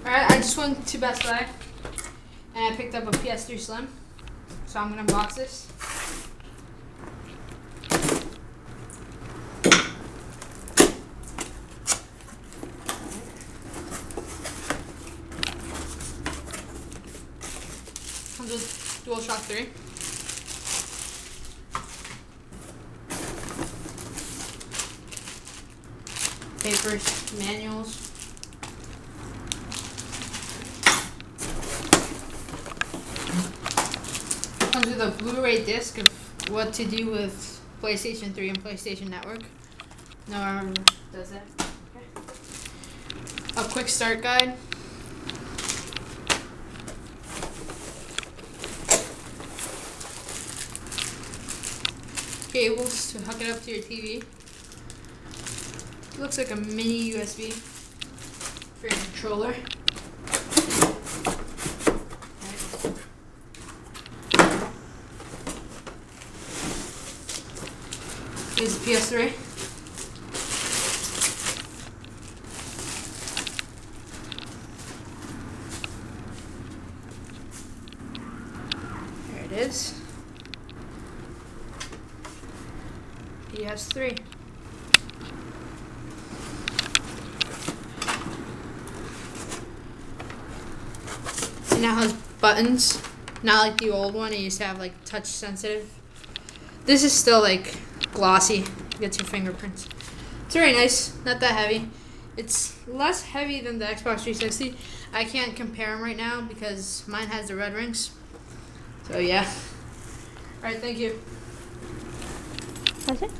Alright, I just went to Best Buy and I picked up a PS3 Slim. So I'm gonna unbox this. Comes with DualShock 3. Papers, manuals. Comes with a Blu-ray disc of what to do with PlayStation 3 and PlayStation Network. No one does that. Okay. A quick start guide. Cables to hook it up to your TV. It looks like a mini USB for your controller. Here's the PS3. There it is. PS3. It now has buttons, not like the old one. It used to have like touch sensitive. This is still like glossy. Gets your fingerprints. It's very nice. Not that heavy. It's less heavy than the Xbox 360. I can't compare them right now because mine has the red rings. So yeah. All right. Thank you. That's it.